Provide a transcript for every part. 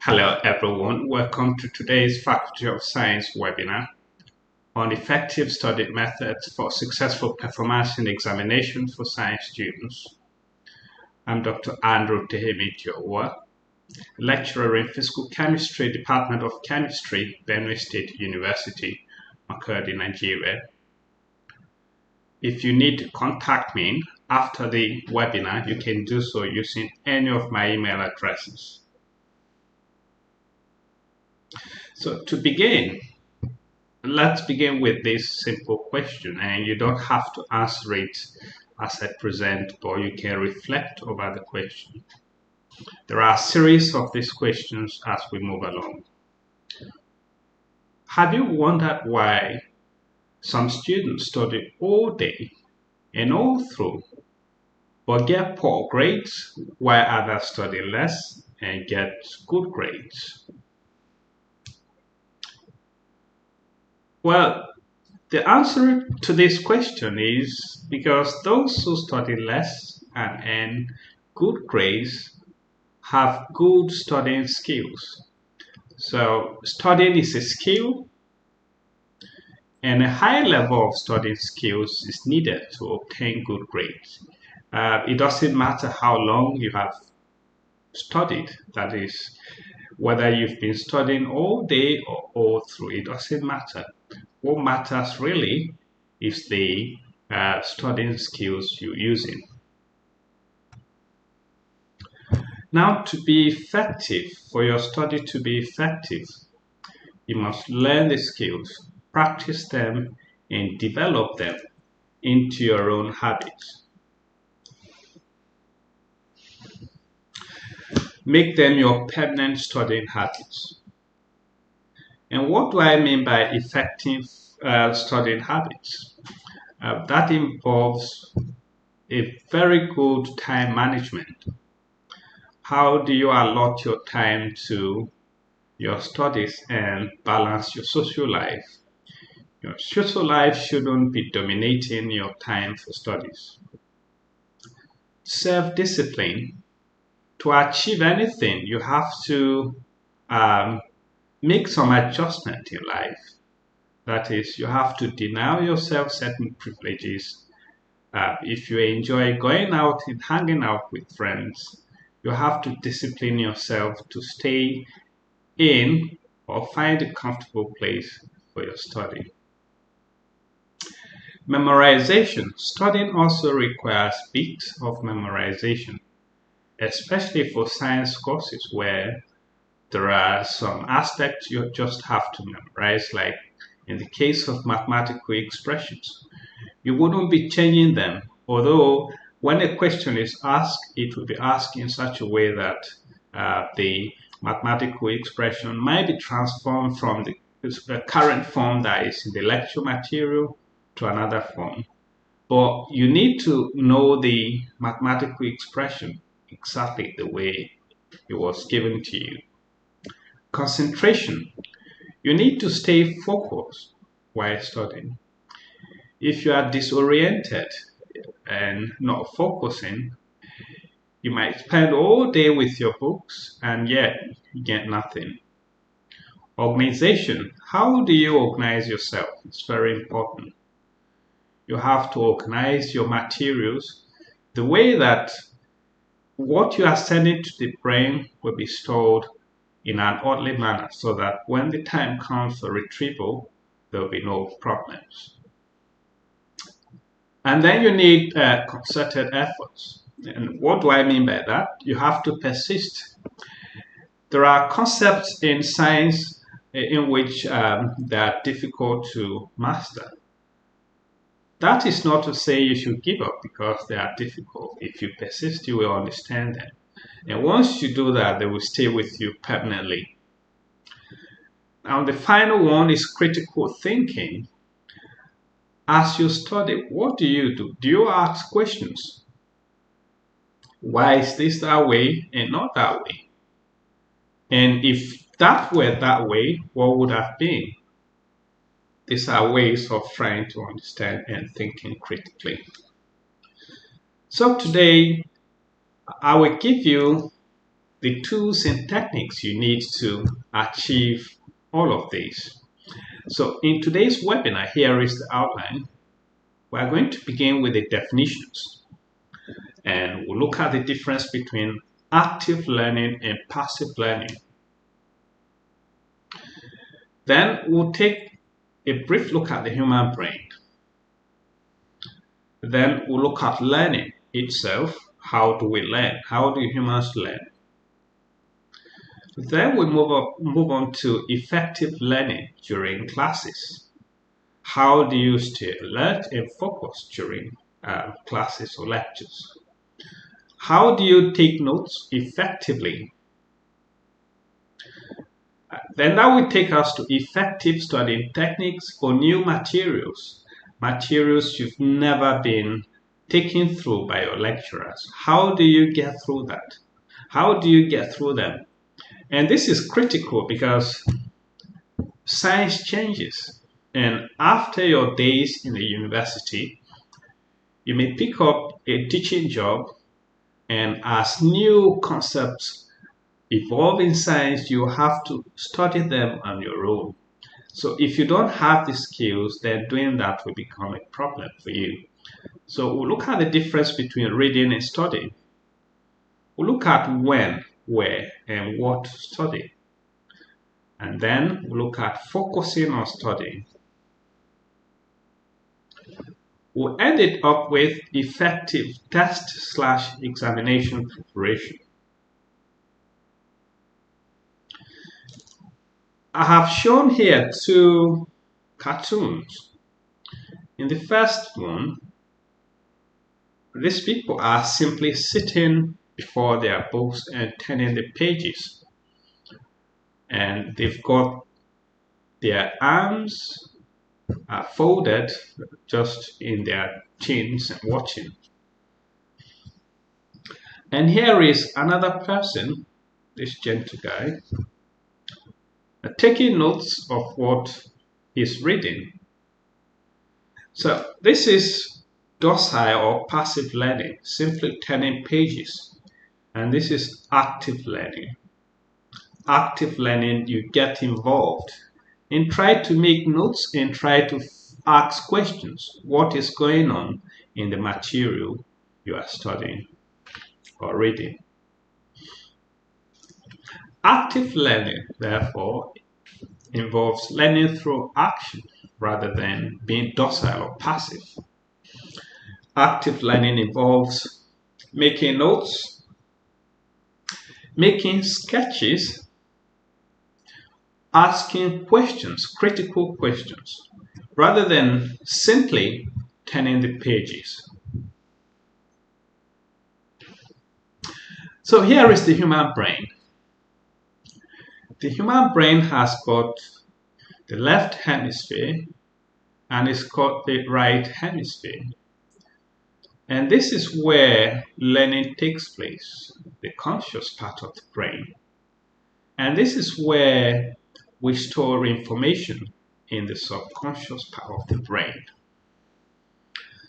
Hello everyone, welcome to today's Faculty of Science webinar on effective study methods for successful performance in examinations for science students. I'm Dr. Andrew Tehemi, lecturer in Physical Chemistry, Department of Chemistry, Benue State University, Makurdi, Nigeria. If you need to contact me after the webinar, you can do so using any of my email addresses. So to begin, let's begin with this simple question, and you don't have to answer it as I present, but you can reflect over the question. There are a series of these questions as we move along. Have you wondered why some students study all day and all through, but get poor grades, while others study less and get good grades? Well, the answer to this question is because those who study less and earn good grades have good studying skills. So studying is a skill, and a high level of studying skills is needed to obtain good grades. It doesn't matter how long you have studied, that is, whether you've been studying all day or all through, it doesn't matter. What matters really is the studying skills you're using. Now, to be effective, for your study to be effective, you must learn the skills, practice them, and develop them into your own habits. Make them your permanent studying habits. And what do I mean by effective studying habits? That involves a very good time management. How do you allot your time to your studies and balance your social life? Your social life shouldn't be dominating your time for studies. Self-discipline. To achieve anything, you have to make some adjustment in life. That is, you have to deny yourself certain privileges. If you enjoy going out and hanging out with friends, you have to discipline yourself to stay in or find a comfortable place for your study. Memorization. Studying also requires bits of memorization, especially for science courses where there are some aspects you just have to memorize, like in the case of mathematical expressions. You wouldn't be changing them, although when a question is asked, it will be asked in such a way that the mathematical expression might be transformed from the current form that is in the lecture material to another form. But you need to know the mathematical expression exactly the way it was given to you. Concentration. You need to stay focused while studying. If you are disoriented and not focusing, you might spend all day with your books and yet you get nothing. Organization. How do you organize yourself? It's very important. You have to organize your materials the way that what you are sending to the brain will be stored in an orderly manner so that when the time comes for retrieval, there will be no problems. And then you need concerted efforts. And what do I mean by that? You have to persist. There are concepts in science in which they are difficult to master. That is not to say you should give up because they are difficult. If you persist, you will understand them. And once you do that, they will stay with you permanently. Now, the final one is critical thinking. As you study, what do you do? Do you ask questions? Why is this that way and not that way? And if that were that way, what would have been? These are ways of trying to understand and thinking critically. So today, I will give you the tools and techniques you need to achieve all of these. So in today's webinar, here is the outline. We are going to begin with the definitions, and we'll look at the difference between active learning and passive learning. Then we'll take a brief look at the human brain. Then we'll look at learning itself. How do we learn? How do humans learn? Then we move on to effective learning during classes. How do you stay alert and focused during classes or lectures? How do you take notes effectively? Then that will take us to effective studying techniques for new materials you've never been taken through by your lecturers. How do you get through that? How do you get through them? And this is critical because science changes. And after your days in the university, you may pick up a teaching job, and as new concepts evolve in science, you have to study them on your own. So if you don't have the skills, then doing that will become a problem for you. So we'll look at the difference between reading and studying. We'll look at when, where, and what to study. And then we'll look at focusing on studying. We'll end it up with effective test/examination preparation. I have shown here two cartoons. In the first one, these people are simply sitting before their books and turning the pages. And they've got their arms folded just in their chins and watching. And here is another person, this gentle guy, taking notes of what he's reading. So this is docile or passive learning, simply turning pages. And this is active learning. Active learning, you get involved and try to make notes and try to ask questions. What is going on in the material you are studying or reading? Active learning, therefore, involves learning through action rather than being docile or passive. Active learning involves making notes, making sketches, asking questions, critical questions, rather than simply turning the pages. So here is the human brain. The human brain has got the left hemisphere and it's got the right hemisphere. And this is where learning takes place, the conscious part of the brain. And this is where we store information in the subconscious part of the brain.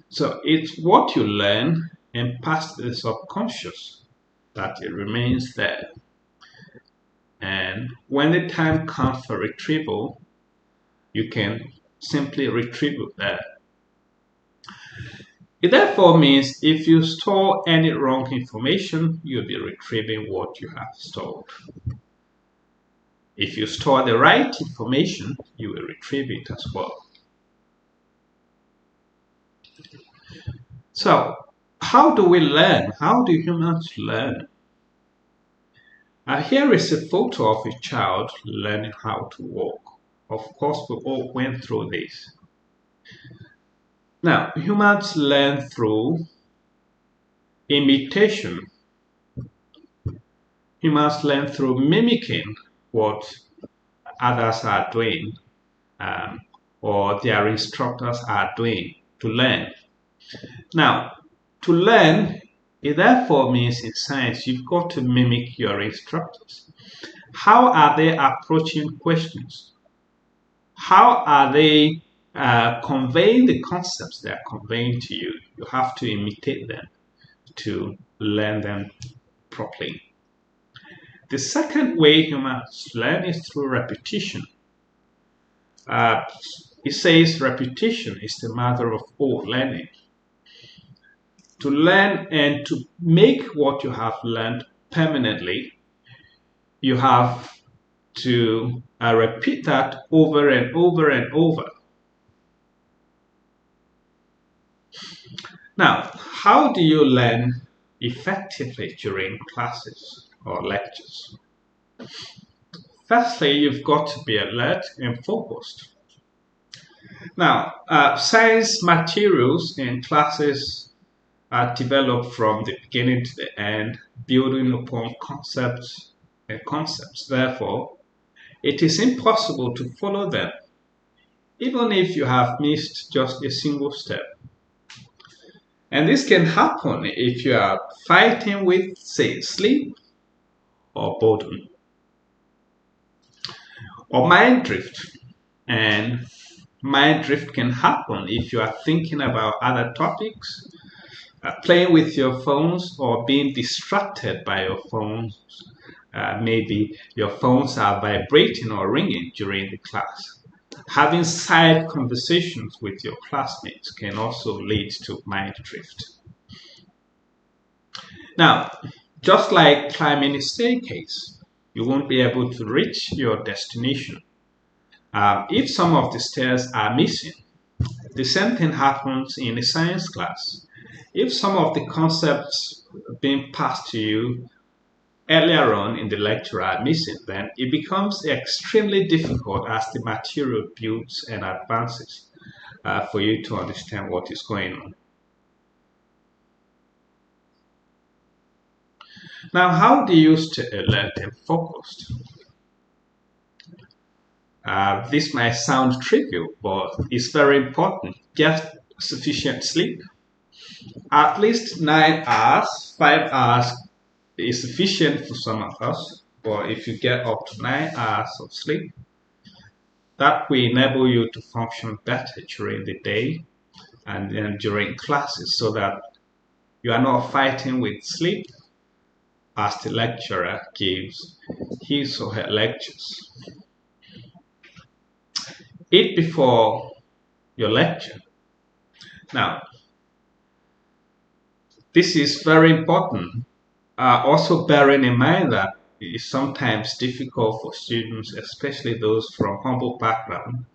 So it's what you learn and pass to the subconscious that it remains there. And when the time comes for retrieval, you can simply retrieve it there. It therefore means if you store any wrong information, you'll be retrieving what you have stored. If you store the right information, you will retrieve it as well. So, how do we learn? How do humans learn? Here is a photo of a child learning how to walk. Of course, we all went through this. Now, humans learn through imitation. Humans learn through mimicking what others are doing or their instructors are doing to learn. Now, to learn, it therefore means in science you've got to mimic your instructors. How are they approaching questions? How are they conveying the concepts they are conveying to you? You have to imitate them to learn them properly. The second way humans learn is through repetition. Uh, it says repetition is the mother of all learning. To learn and to make what you have learned permanently, you have to repeat that over and over and over. Now, how do you learn effectively during classes or lectures? Firstly, you've got to be alert and focused. Now, science materials in classes are developed from the beginning to the end, building upon concepts and concepts. Therefore, it is impossible to follow them, even if you have missed just a single step. And this can happen if you are fighting with, say, sleep or boredom or mind drift. And mind drift can happen if you are thinking about other topics, playing with your phones, or being distracted by your phones. Maybe your phones are vibrating or ringing during the class. Having side conversations with your classmates can also lead to mind drift. Now, just like climbing a staircase, you won't be able to reach your destination if some of the stairs are missing. The same thing happens in a science class. If some of the concepts being passed to you earlier on in the lecture are missing, then it becomes extremely difficult as the material builds and advances for you to understand what is going on. Now, how do you stay alert and focused? This might sound trivial, but it's very important. Get sufficient sleep. At least 9 hours, 5 hours is sufficient for some of us, but if you get up to 9 hours of sleep, that will enable you to function better during the day and then during classes, so that you are not fighting with sleep as the lecturer gives his or her lectures. Eat before your lecture. Now, this is very important. Also bearing in mind that it is sometimes difficult for students, especially those from humble background,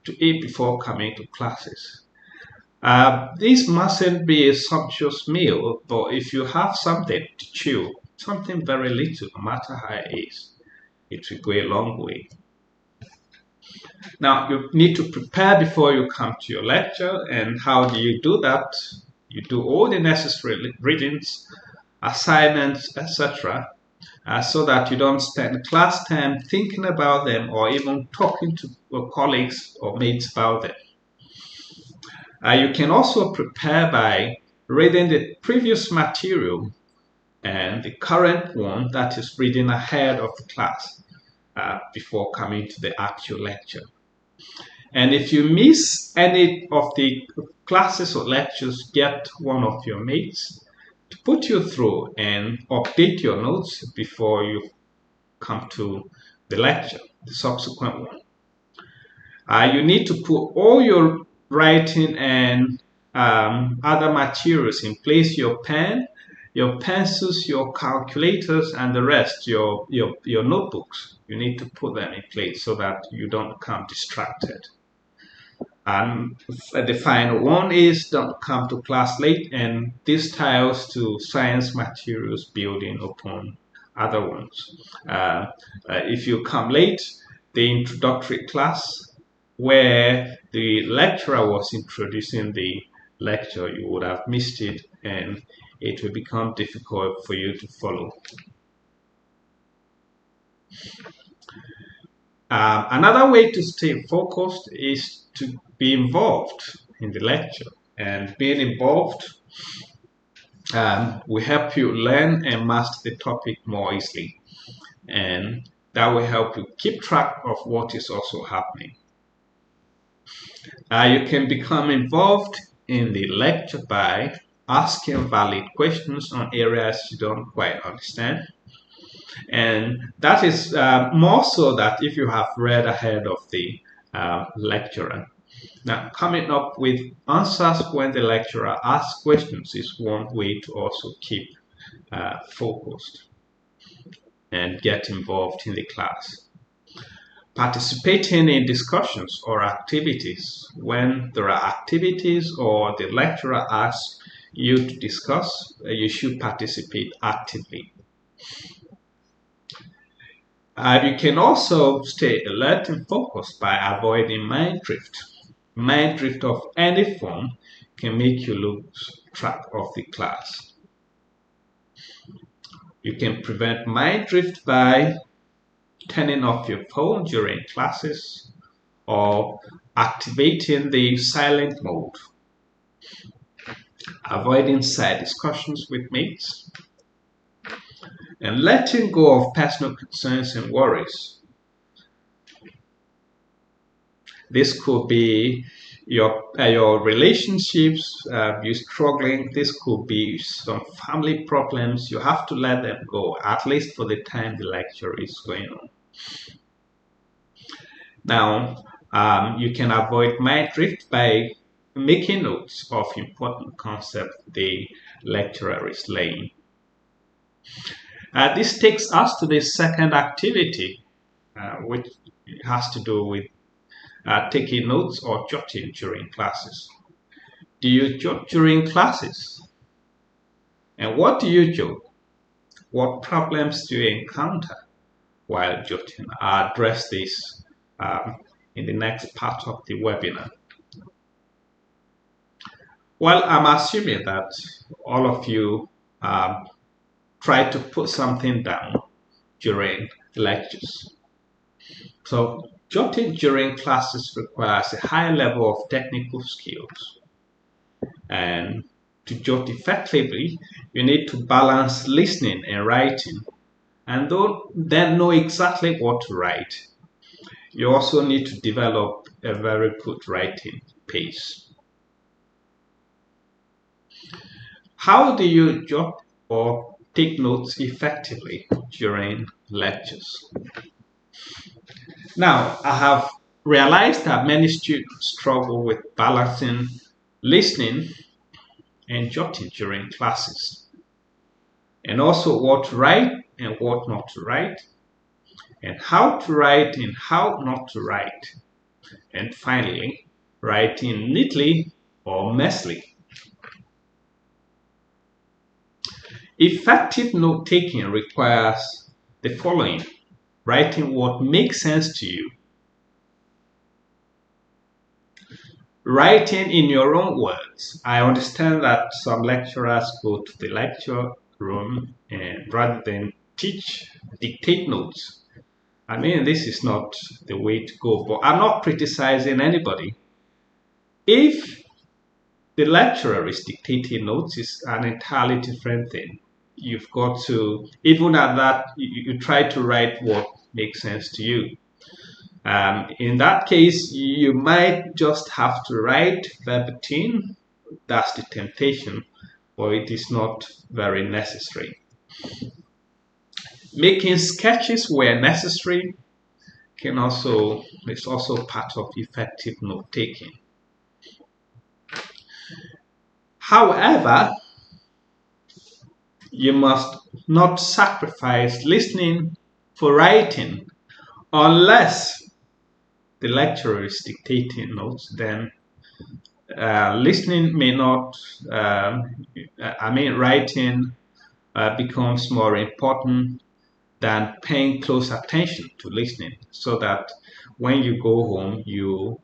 to eat before coming to classes. This mustn't be a sumptuous meal, but if you have something to chew, something very little, no matter how it is, it will go a long way. Now, you need to prepare before you come to your lecture, and how do you do that? You do all the necessary readings, assignments, etc., so that you don't spend class time thinking about them or even talking to your colleagues or mates about them. You can also prepare by reading the previous material and the current one, that is reading ahead of the class before coming to the actual lecture. And if you miss any of the classes or lectures, get one of your mates to put you through and update your notes before you come to the lecture, the subsequent one. You need to put all your writing and other materials in place, your pen, your pencils, your calculators, and the rest, your notebooks. You need to put them in place so that you don't become distracted. And the final one is don't come to class late, and this ties to science materials building upon other ones. If you come late, the introductory class where the lecturer was introducing the lecture, you would have missed it, and it will become difficult for you to follow. Another way to stay focused is to be involved in the lecture, and being involved will help you learn and master the topic more easily, and that will help you keep track of what is also happening. You can become involved in the lecture by asking valid questions on areas you don't quite understand. And that is more so that if you have read ahead of the lecturer. Now, coming up with answers when the lecturer asks questions is one way to also keep focused and get involved in the class. Participating in discussions or activities. When there are activities or the lecturer asks you to discuss, you should participate actively. You can also stay alert and focused by avoiding mind drift. Mind drift of any form can make you lose track of the class. You can prevent mind drift by turning off your phone during classes or activating the silent mode, avoiding side discussions with mates, and letting go of personal concerns and worries. This could be your relationships, you struggling. This could be some family problems. You have to let them go, at least for the time the lecture is going on. Now, you can avoid mind drift by making notes of important concepts the lecturer is laying. This takes us to the second activity, which has to do with taking notes or jotting during classes. Do you jot during classes? And what do you jot? What problems do you encounter while jotting? I'll address this in the next part of the webinar. Well, I'm assuming that all of you try to put something down during lectures. So jotting during classes requires a high level of technical skills. And to jot effectively, you need to balance listening and writing, and then know exactly what to write. You also need to develop a very good writing pace. How do you jot or take notes effectively during lectures? Now, I have realized that many students struggle with balancing listening and jotting during classes, and also what to write and what not to write, and how to write and how not to write, and finally, writing neatly or messily. Effective note-taking requires the following: writing what makes sense to you, writing in your own words. I understand that some lecturers go to the lecture room and rather than dictate notes. I mean, this is not the way to go, but I'm not criticizing anybody. If the lecturer is dictating notes, it's an entirely different thing. You've got to, even at that, you try to write what makes sense to you. In that case, you might just have to write verbatim. That's the temptation, but it is not very necessary. Making sketches where necessary is also part of effective note-taking. However, you must not sacrifice listening for writing unless the lecturer is dictating notes. Then listening may not, writing becomes more important than paying close attention to listening, so that when you go home, you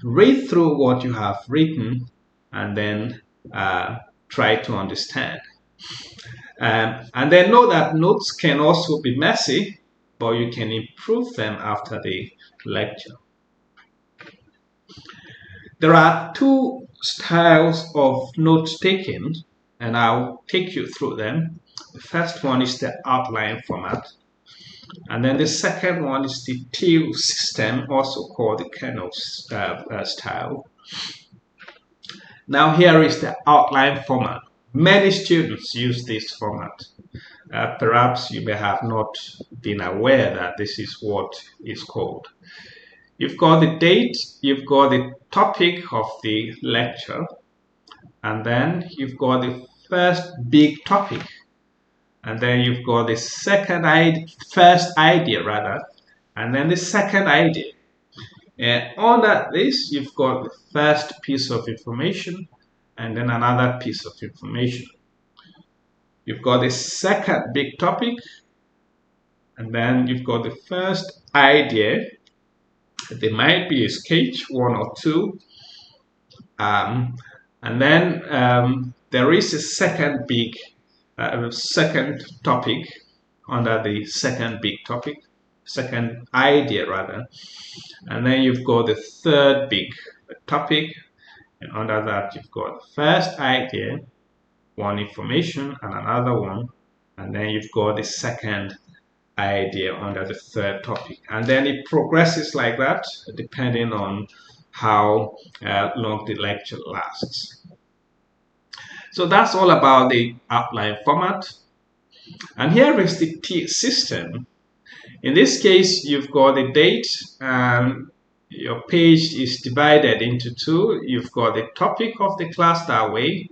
read through what you have written and then try to understand. And then know that notes can also be messy, but you can improve them after the lecture. There are two styles of note-taking, and I'll take you through them. The first one is the outline format, and then the second one is the TIL system, also called the kernel style. Now here is the outline format. Many students use this format. perhaps you may have not been aware that this is what is called. You've got the date, you've got the topic of the lecture, and then you've got the first big topic, and then you've got the first idea rather, and then the second idea. And under this, you've got the first piece of information, and then another piece of information. You've got the second big topic, and then you've got the first idea. There might be a sketch, one or two, and then there is a second topic under the second big topic, second idea rather, and then you've got the third big topic, and under that you've got the first idea, one information, and another one, and then you've got the second idea under the third topic, and then it progresses like that depending on how long the lecture lasts. So that's all about the outline format. And here is the system. In this case, you've got the date, and your page is divided into two. You've got the topic of the class that way.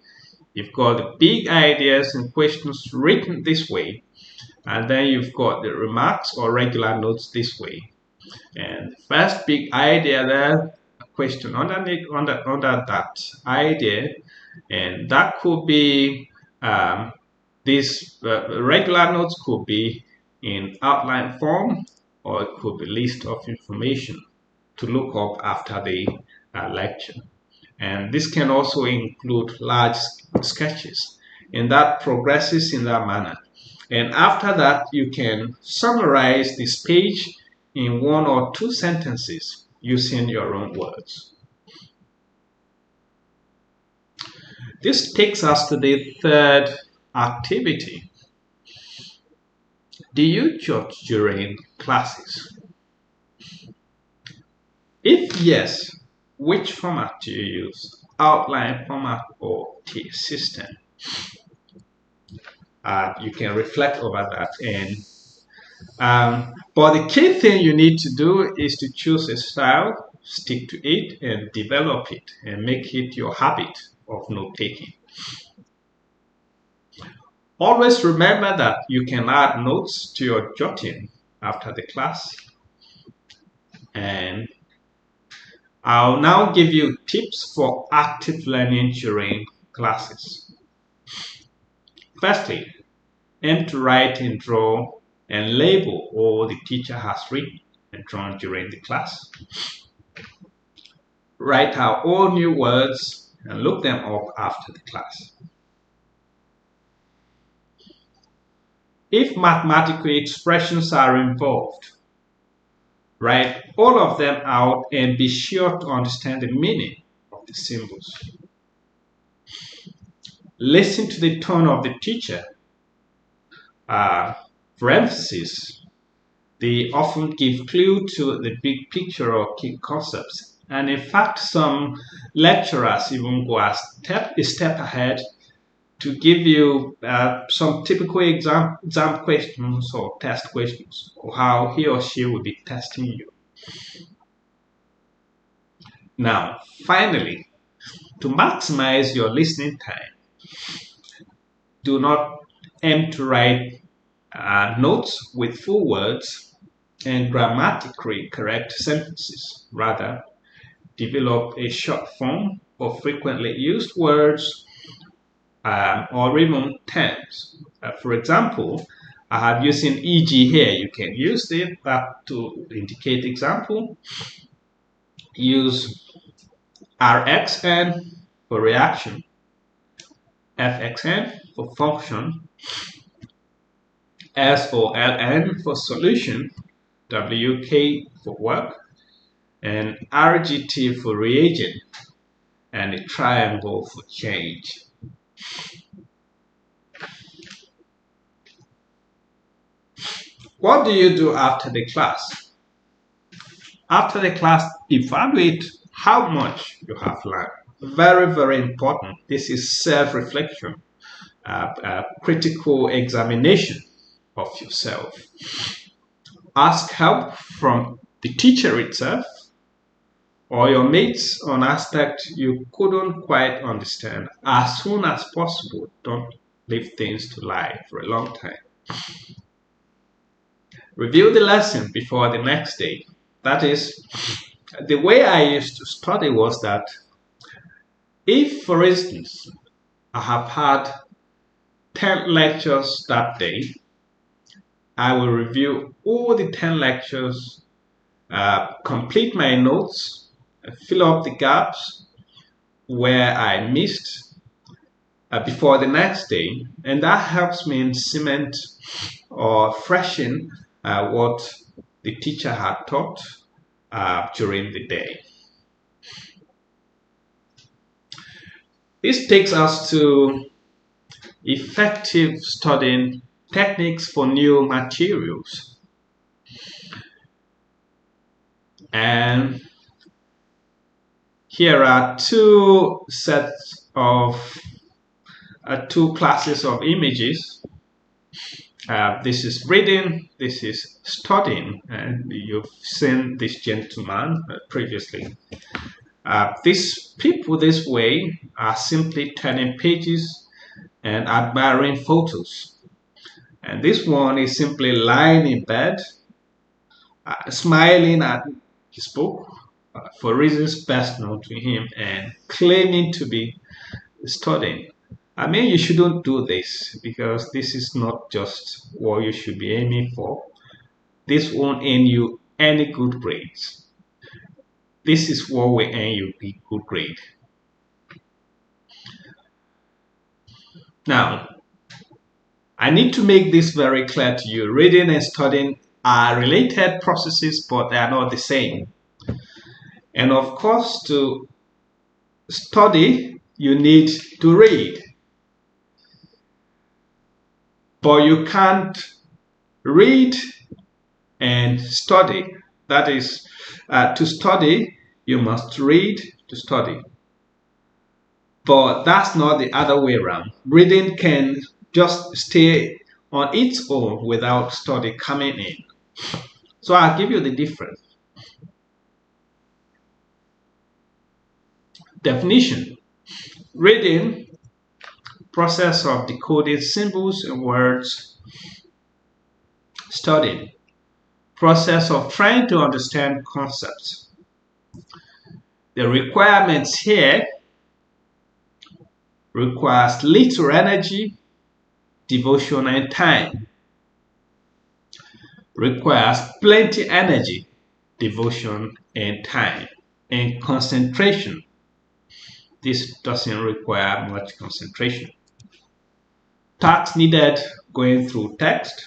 You've got the big ideas and questions written this way. And then you've got the remarks or regular notes this way. And the first big idea there, a question underneath under that idea, and that could be these regular notes could be in outline form, or it could be list of information to look up after the lecture. And this can also include large sketches, and that progresses in that manner. And after that, you can summarize this page in one or two sentences using your own words. This takes us to the third activity. Do you jot during classes? If yes, which format do you use? Outline format or T system? You can reflect over that. But the key thing you need to do is to choose a style, stick to it, and develop it, and make it your habit of note-taking. Always remember that you can add notes to your jotting after the class. And I'll now give you tips for active learning during classes. Firstly, aim to write and draw and label all the teacher has written and drawn during the class. Write out all new words and look them up after the class. If mathematical expressions are involved, write all of them out and be sure to understand the meaning of the symbols. Listen to the tone of the teacher. For emphasis, they often give clue to the big picture or key concepts. And in fact, some lecturers even go a step ahead to give you some typical exam questions or test questions, or how he or she will be testing you. Now, finally, to maximize your listening time, do not aim to write notes with full words and grammatically correct sentences. Rather, develop a short form of frequently used words or even terms. For example, I have using EG here. You can use that to indicate example. Use RXN for reaction, FXN for function, SOLN for solution, WK for work, and RGT for reagent, and a triangle for change. What do you do after the class? After the class, evaluate how much you have learned. Very, very important. This is self-reflection, critical examination of yourself. Ask help from the teacher itself or your mates on aspects you couldn't quite understand. As soon as possible, don't leave things to lie for a long time. Review the lesson before the next day. That is, the way I used to study was that if, for instance, I have had 10 lectures that day, I will review all the 10 lectures, complete my notes, fill up the gaps where I missed before the next day, and that helps me in cement or freshen what the teacher had taught during the day. This takes us to effective studying techniques for new materials. And here are two classes of images. This is reading, this is studying, and you've seen this gentleman previously. These people this way are simply turning pages and admiring photos. And this one is simply lying in bed, smiling at his book for reasons best known to him and claiming to be studying. I mean, you shouldn't do this because this is not just what you should be aiming for. This won't earn you any good grades. This is what will earn you a good grade. Now, I need to make this very clear to you. Reading and studying are related processes, but they are not the same. And of course, to study, you need to read. But you can't read and study. That is, to study, you must read to study. But that's not the other way around. Reading can just stay on its own without study coming in. So I'll give you the difference. Definition. Reading, process of decoding symbols and words. Studying, process of trying to understand concepts. The requirements here requires little energy, devotion, and time. Requires plenty energy, devotion, and time, and concentration. This doesn't require much concentration. Tasks needed: going through text,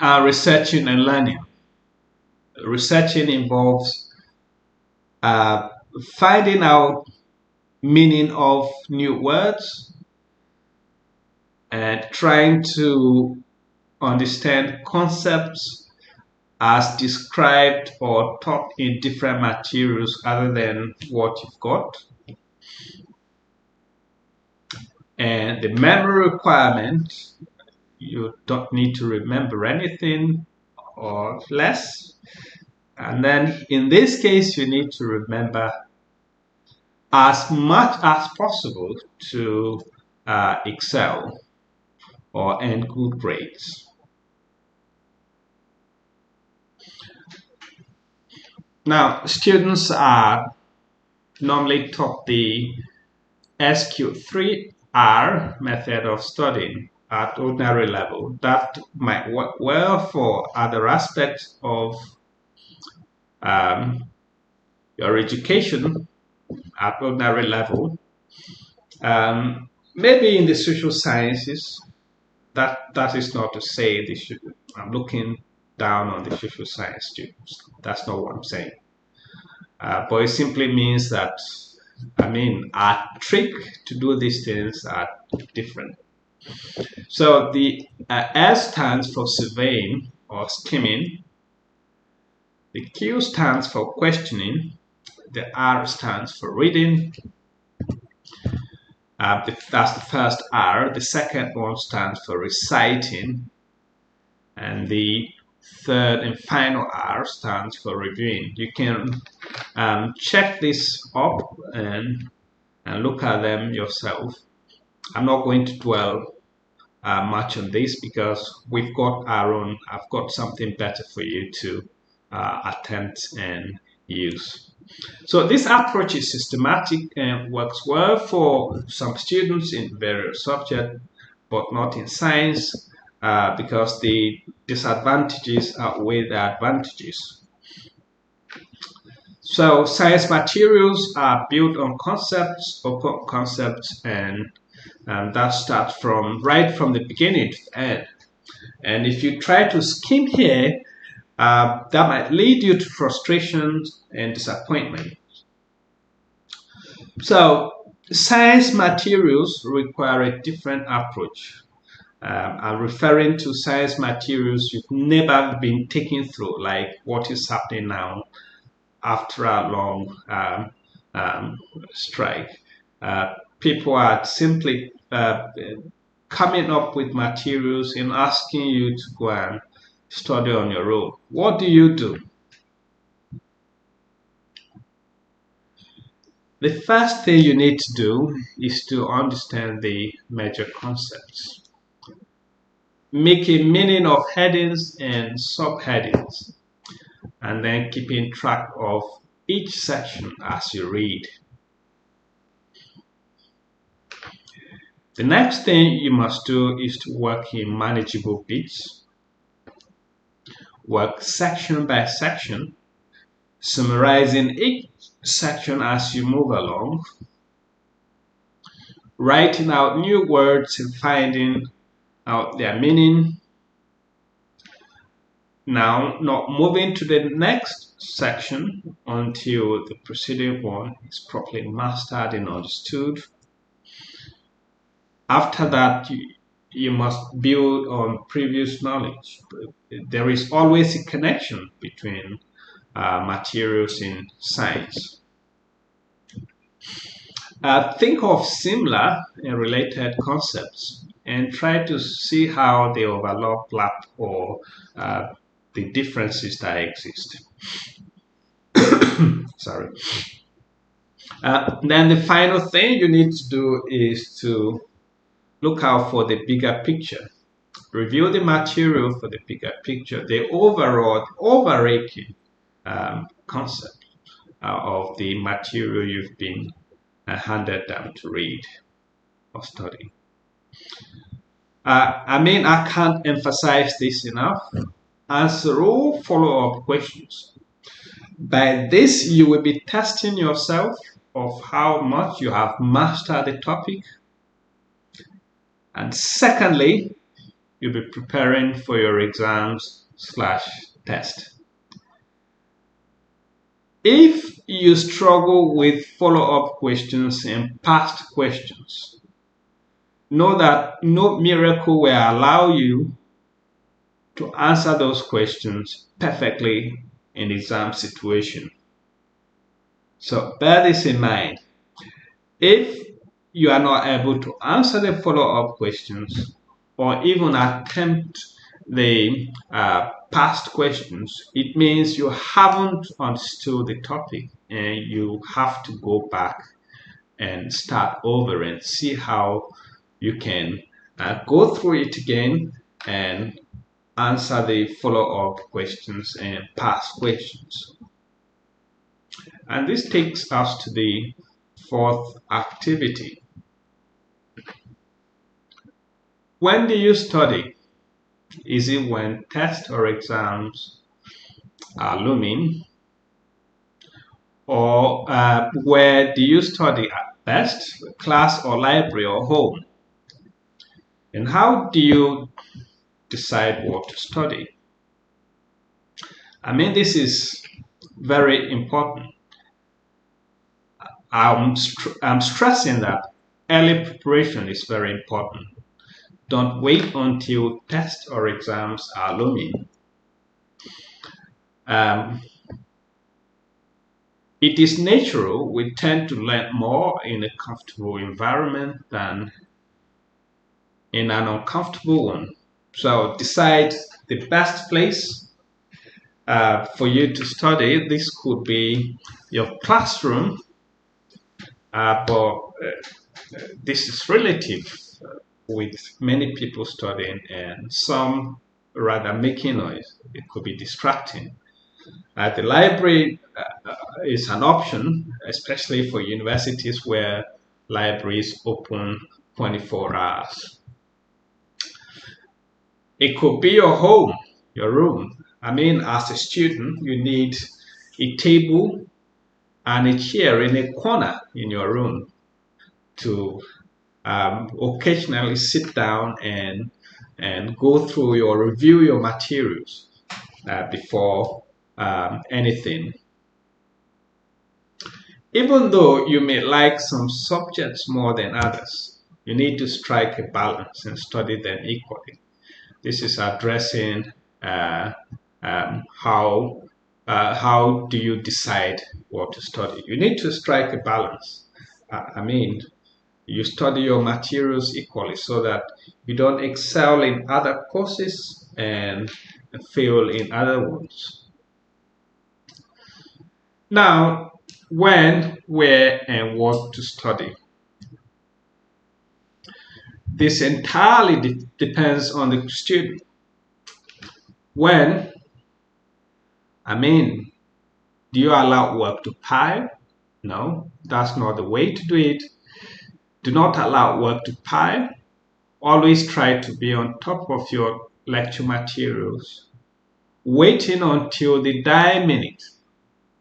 researching and learning. Researching involves finding out meaning of new words and trying to understand concepts as described or taught in different materials other than what you've got. And the memory requirement, you don't need to remember anything or less. And then in this case, you need to remember as much as possible to excel or earn good grades. Now, students are normally taught the SQ3R method of studying at ordinary level. That might work well for other aspects of your education at ordinary level. Maybe in the social sciences, that is not to say they should. I'm looking down on the social science students. That's not what I'm saying. But it simply means that, our trick to do these things are different. So the S stands for surveying or skimming. The Q stands for questioning. The R stands for reading. That's the first R. The second one stands for reciting, and the third and final R stands for reviewing. You can check this up and look at them yourself. I'm not going to dwell much on this because we've got our own. I've got something better for you to attempt and use. So this approach is systematic and works well for some students in various subjects, but not in science because the disadvantages outweigh the advantages. So science materials are built on concepts, open concepts, and that starts from right from the beginning to the end. And if you try to skim here, that might lead you to frustration and disappointment. So science materials require a different approach. I'm referring to science materials you've never been taken through, like what is happening now after a long strike. People are simply coming up with materials and asking you to go and study on your own. What do you do? The first thing you need to do is to understand the major concepts. Make a meaning of headings and subheadings, and then keeping track of each section as you read. The next thing you must do is to work in manageable bits. Work section by section, summarizing each section as you move along, writing out new words and finding out their meaning. Now, not moving to the next section until the preceding one is properly mastered and understood. After that, you must build on previous knowledge. There is always a connection between materials in science. Think of similar and related concepts and try to see how they overlap or the differences that exist. Sorry. Then the final thing you need to do is to look out for the bigger picture. Review the material for the bigger picture, the overall, overarching concept of the material you've been handed down to read or study. I can't emphasize this enough. Answer all follow-up questions. By this, you will be testing yourself of how much you have mastered the topic. And secondly, you'll be preparing for your exams/test. If you struggle with follow-up questions and past questions, know that no miracle will allow you to answer those questions perfectly in the exam situation. So bear this in mind. If you are not able to answer the follow-up questions or even attempt the past questions, it means you haven't understood the topic and you have to go back and start over and see how you can go through it again and answer the follow-up questions and past questions. And this takes us to the fourth activity. When do you study? Is it when tests or exams are looming? Or where do you study at best? Class or library or home? And how do you decide what to study? This is very important. I'm stressing that early preparation is very important. Don't wait until tests or exams are looming. It is natural we tend to learn more in a comfortable environment than in an uncomfortable one. So decide the best place for you to study. This could be your classroom, but this is relative with many people studying and some rather making noise. It could be distracting. The library is an option, especially for universities where libraries open 24 hours. It could be your home, your room. I mean, as a student, you need a table and a chair in a corner in your room to occasionally sit down and go through or review your materials before anything. Even though you may like some subjects more than others, you need to strike a balance and study them equally. This is addressing how do you decide what to study. You need to strike a balance. I mean, you study your materials equally so that you don't excel in other courses and fail in other ones. Now, when, where, and what to study. This entirely depends on the student. When, I mean, do you allow work to pile? No, that's not the way to do it. Do not allow work to pile. Always try to be on top of your lecture materials. Waiting until the dying minute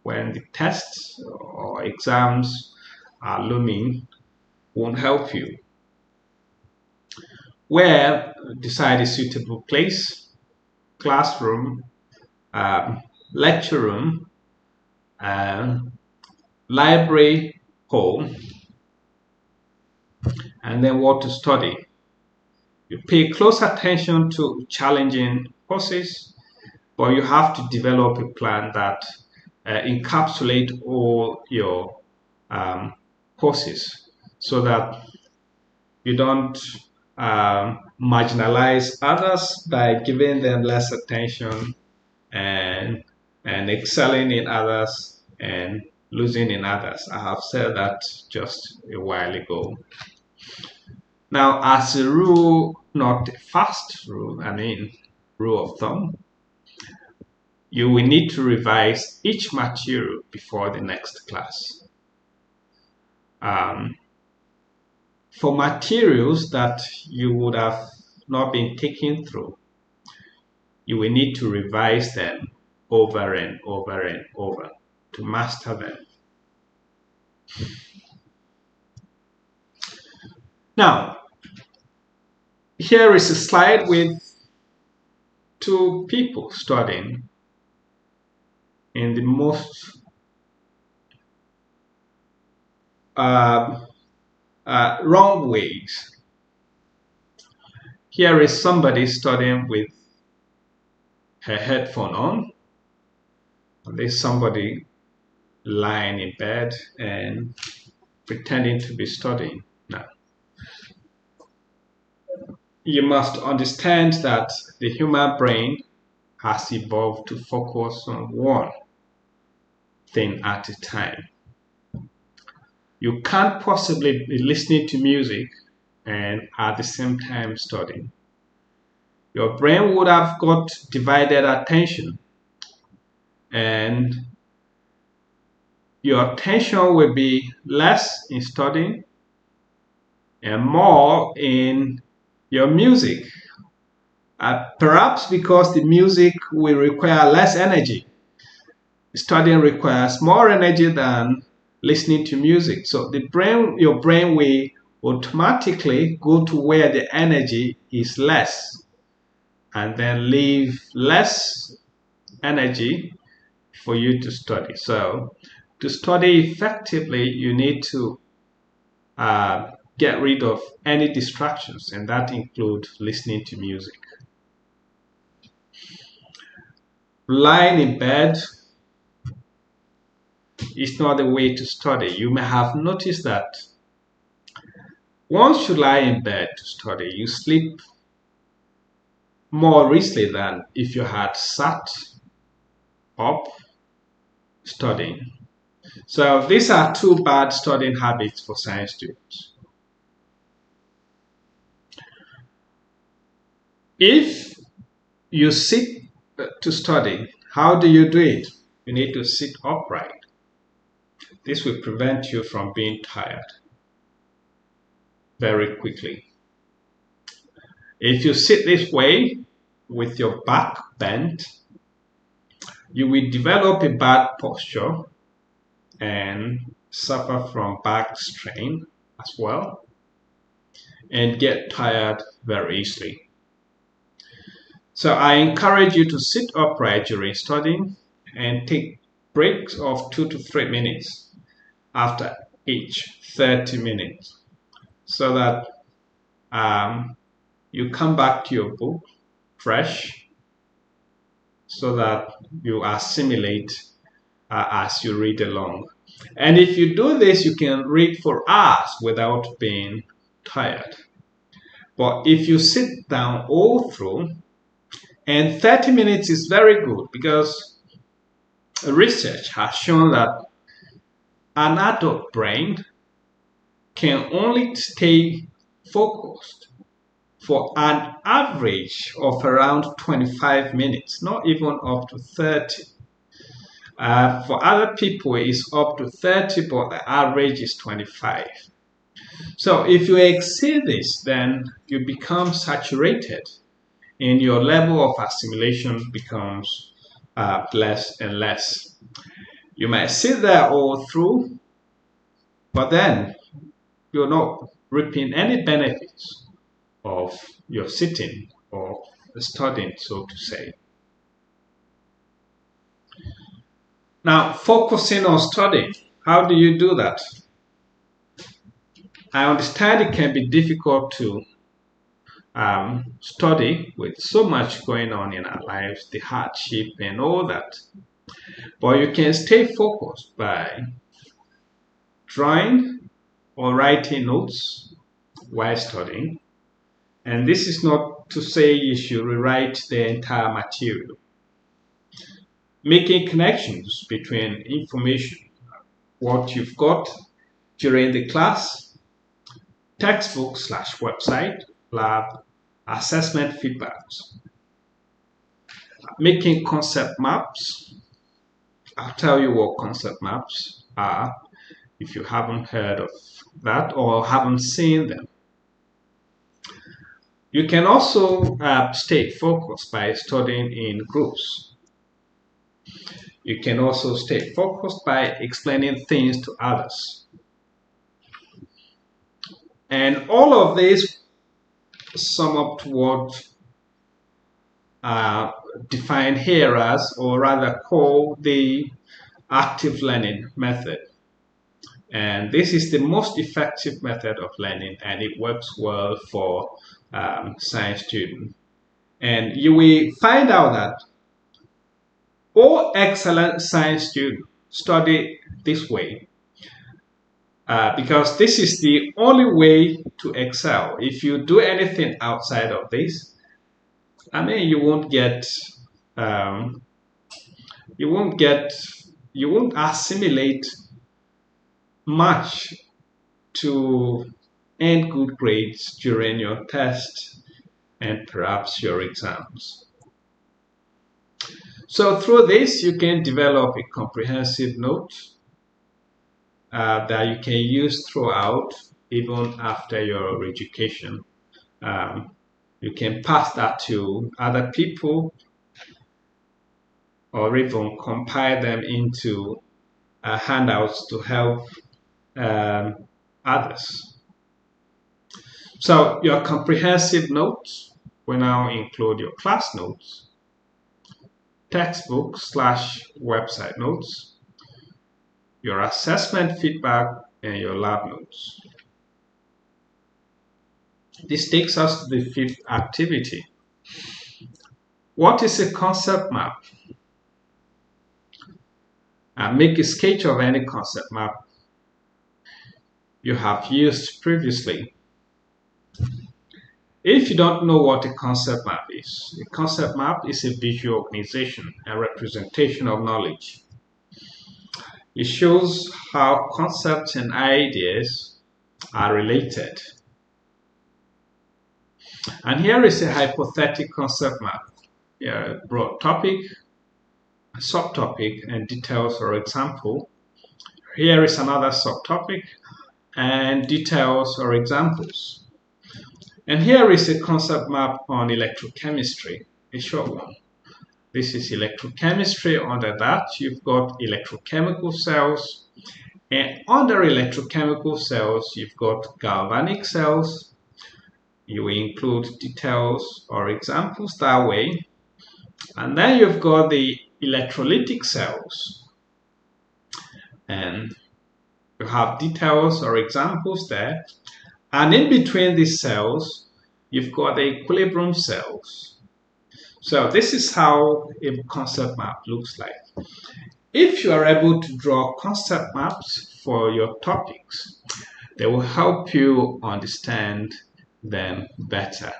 when the tests or exams are looming won't help you. Where, decide a suitable place, classroom, lecture room, library, home, and then what to study. You pay close attention to challenging courses, but you have to develop a plan that encapsulate all your courses so that you don't marginalize others by giving them less attention and excelling in others and losing in others. I have said that just a while ago. Now, as a rule, not a fast rule, I mean, rule of thumb, you will need to revise each material before the next class. For materials that you would have not been taken through, you will need to revise them over and over and over to master them. Now, here is a slide with two people studying in the most wrong ways. Here is somebody studying with her headphone on. There's somebody lying in bed and pretending to be studying. Now, you must understand that the human brain has evolved to focus on one thing at a time. You can't possibly be listening to music and at the same time studying. Your brain would have got divided attention, and your attention will be less in studying and more in your music. Perhaps because the music will require less energy. Studying requires more energy than listening to music. So your brain will automatically go to where the energy is less and then leave less energy for you to study. So to study effectively, you need to get rid of any distractions, and that includes listening to music. Lying in bed is not the way to study. You may have noticed that once you lie in bed to study, you sleep more easily than if you had sat up studying. So these are two bad studying habits for science students. If you sit to study, how do you do it? You need to sit upright. This will prevent you from being tired very quickly. If you sit this way with your back bent, you will develop a bad posture and suffer from back strain as well and get tired very easily. So I encourage you to sit upright during studying and take breaks of 2 to 3 minutes after each 30 minutes so that you come back to your book fresh so that you assimilate as you read along. And if you do this, you can read for hours without being tired. But if you sit down all through, and 30 minutes is very good because research has shown that an adult brain can only stay focused for an average of around 25 minutes, not even up to 30. For other people, it's up to 30, but the average is 25. So if you exceed this, then you become saturated and your level of assimilation becomes less and less. You might sit there all through, but then you're not reaping any benefits of your sitting or studying, so to say. Now, focusing on studying, how do you do that? I understand it can be difficult to study with so much going on in our lives, the hardship and all that. But you can stay focused by drawing or writing notes while studying. And this is not to say you should rewrite the entire material. Making connections between information, what you've got during the class, textbook/website, lab, assessment feedbacks. Making concept maps. I'll tell you what concept maps are if you haven't heard of that or haven't seen them. You can also stay focused by studying in groups. You can also stay focused by explaining things to others. And all of these sum up to what defined here as, or rather called, the active learning method. And this is the most effective method of learning, and it works well for science students. And you will find out that all excellent science students study this way because this is the only way to excel. If you do anything outside of this, I mean, you won't assimilate much to earn good grades during your test and perhaps your exams. So through this, you can develop a comprehensive note that you can use throughout, even after your education. You can pass that to other people or even compile them into handouts to help others. So your comprehensive notes will now include your class notes, textbook/website notes, your assessment feedback, and your lab notes. This takes us to the fifth activity. What is a concept map? and make a sketch of any concept map you have used previously. If you don't know what a concept map is, a concept map is a visual organization and representation of knowledge. It shows how concepts and ideas are related. And here is a hypothetical concept map. Here, a broad topic, a subtopic, and details or example. Here is another subtopic and details or examples. And here is a concept map on electrochemistry, a short one. This is electrochemistry. Under that, you've got electrochemical cells. And under electrochemical cells, you've got galvanic cells. You will include details or examples that way. And then you've got the electrolytic cells. And you have details or examples there. And in between these cells, you've got the equilibrium cells. So this is how a concept map looks like. If you are able to draw concept maps for your topics, they will help you understand them better.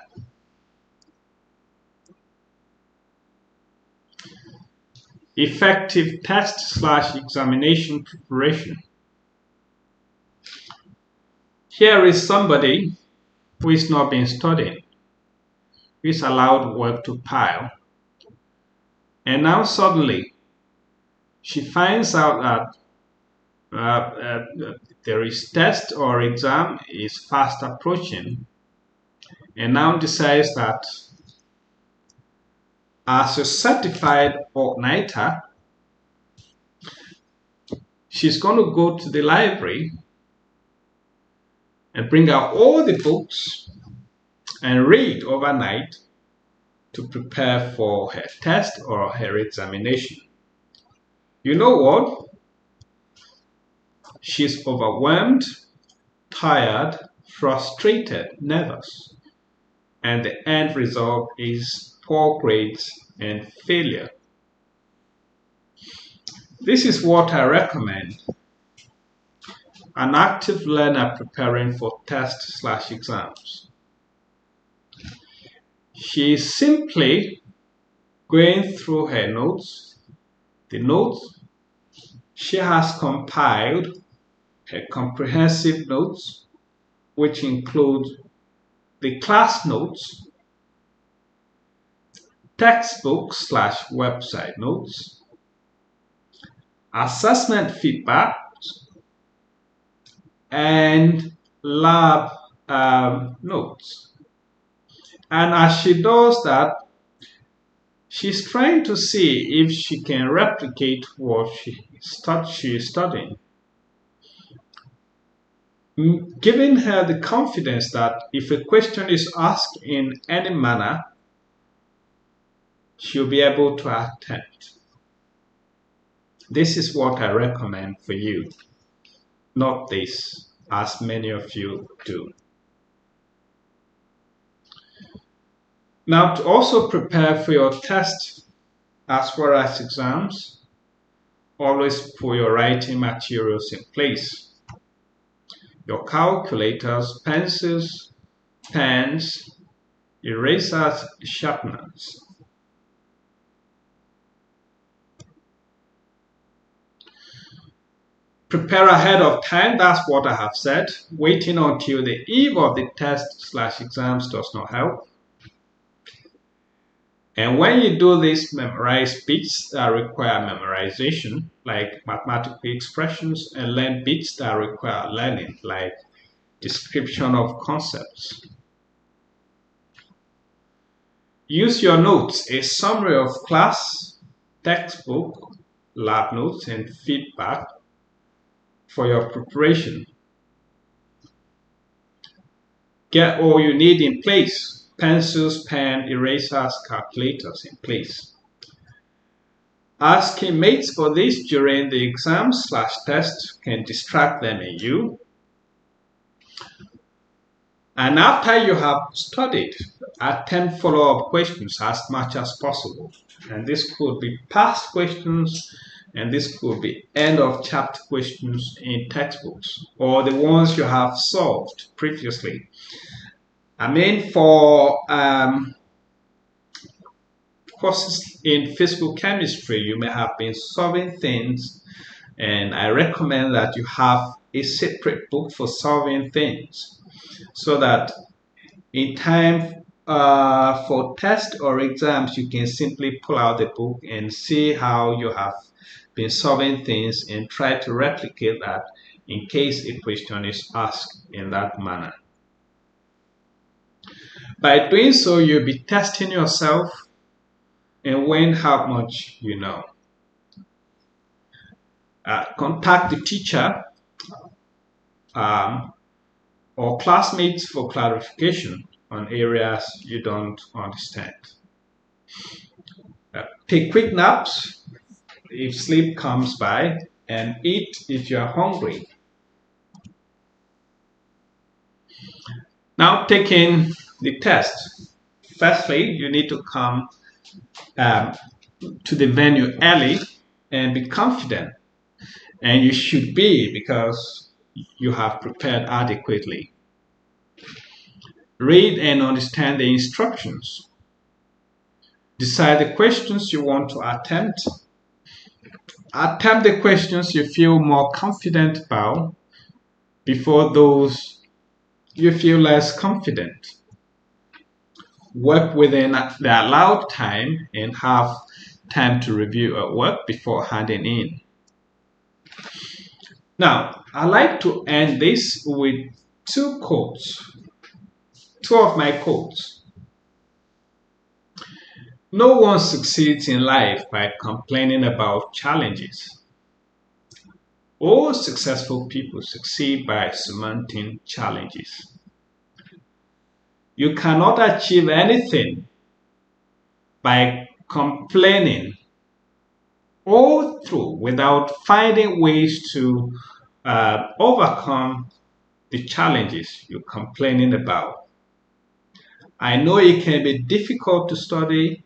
Effective test/examination preparation. Here is somebody who is not been studying, who is allowed work to pile. And now suddenly, she finds out that there is test or exam is fast approaching, and now decides that as a certified all-nighter, she's going to go to the library and bring out all the books and read overnight to prepare for her test or her examination. You know what? She's overwhelmed, tired, frustrated, nervous, and the end result is poor grades and failure. This is what I recommend an active learner preparing for tests/exams. She is simply going through her notes, the notes she has compiled, her comprehensive notes, which include the class notes, textbook/website notes, assessment feedback, and lab notes. And as she does that, she's trying to see if she can replicate what she is studying, giving her the confidence that if a question is asked in any manner, she'll be able to attempt. This is what I recommend for you, not this, as many of you do. Now, to also prepare for your test as well as exams, always put your writing materials in place. Your calculators, pencils, pens, erasers, sharpeners. Prepare ahead of time, that's what I have said. Waiting until the eve of the test/exams does not help. And when you do this, memorize bits that require memorization, like mathematical expressions, and learn bits that require learning, like description of concepts. Use your notes, a summary of class, textbook, lab notes, and feedback for your preparation. Get all you need in place. Pencils, pen, erasers, calculators in place. Asking mates for this during the exam/test can distract them and you. And after you have studied, attempt follow-up questions as much as possible. And this could be past questions, And this could be end of chapter questions in textbooks or the ones you have solved previously. I mean, for courses in physical chemistry, you may have been solving things, and I recommend that you have a separate book for solving things so that in time for test or exams, you can simply pull out the book and see how you have been solving things and try to replicate that in case a question is asked in that manner. By doing so, you'll be testing yourself and weighing how much you know. Contact the teacher or classmates for clarification on areas you don't understand. Take quick naps if sleep comes by, and eat if you're hungry. Now, taking the test. Firstly, you need to come to the venue early and be confident. And you should be, because you have prepared adequately. Read and understand the instructions. Decide the questions you want to attempt. Attempt the questions you feel more confident about before those you feel less confident. Work within the allowed time and have time to review at work before handing in. Now, I like to end this with two quotes. Two of my quotes. No one succeeds in life by complaining about challenges. All successful people succeed by surmounting challenges. You cannot achieve anything by complaining all through without finding ways to overcome the challenges you're complaining about. I know it can be difficult to study.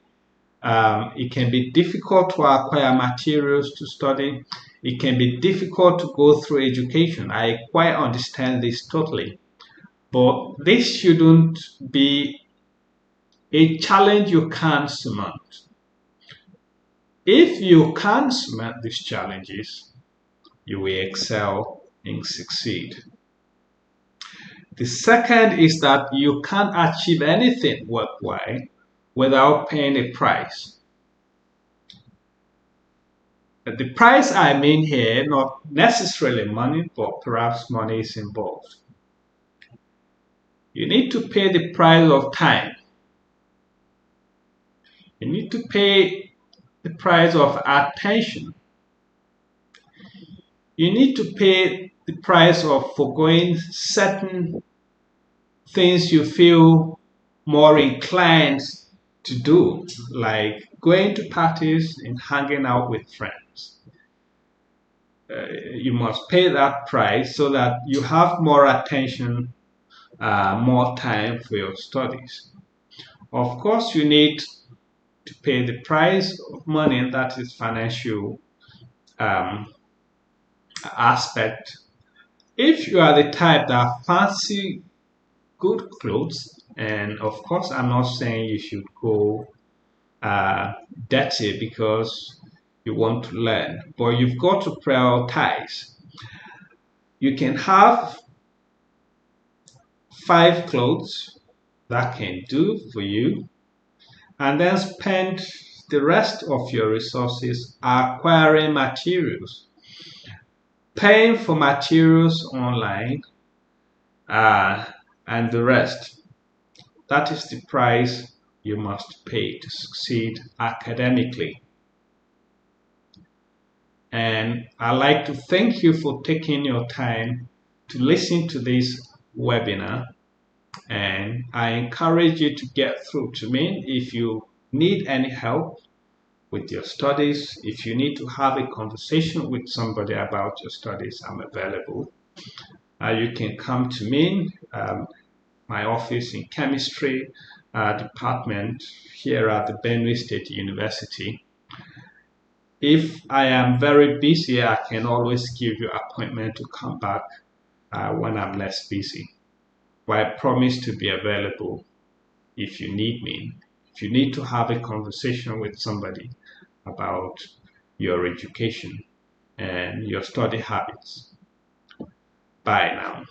It can be difficult to acquire materials to study. It can be difficult to go through education. I quite understand this totally. But this shouldn't be a challenge you can't surmount. If you can surmount these challenges, you will excel and succeed. The second is that you can't achieve anything worthwhile without paying a price. The price I mean here, not necessarily money, but perhaps money is involved. You need to pay the price of time. You need to pay the price of attention. You need to pay the price of forgoing certain things you feel more inclined to do, like going to parties and hanging out with friends. You must pay that price so that you have more attention, more time for your studies. Of course, you need to pay the price of money, and that is financial aspect. If you are the type that fancy good clothes, and of course, I'm not saying you should go dirty because you want to learn, but you've got to prioritize. You can have 5 clothes that can do for you, and then spend the rest of your resources acquiring materials, paying for materials online, and the rest. That is the price you must pay to succeed academically. And I'd like to thank you for taking your time to listen to this webinar. And I encourage you to get through to me if you need any help with your studies. If you need to have a conversation with somebody about your studies, I'm available. You can come to me, my office in chemistry department here at the Benue State University. If I am very busy, I can always give you appointment to come back when I'm less busy. But I promise to be available if you need me. If you need to have a conversation with somebody about your education and your study habits. Bye now.